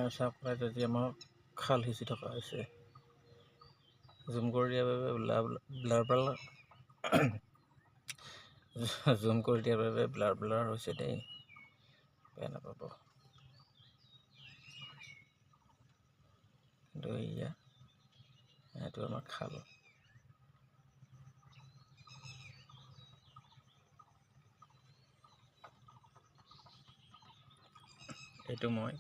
চাওক যদি আমাৰ খাল সিঁচি থকা হৈছে জুম কৰি দিয়াৰ বাবে জুম কৰি দিয়াৰ বাবে ব্লাৰ হৈছে দেই, বেয়া নাপাব। কিন্তু এইটো আমাৰ খাল। এইটো মই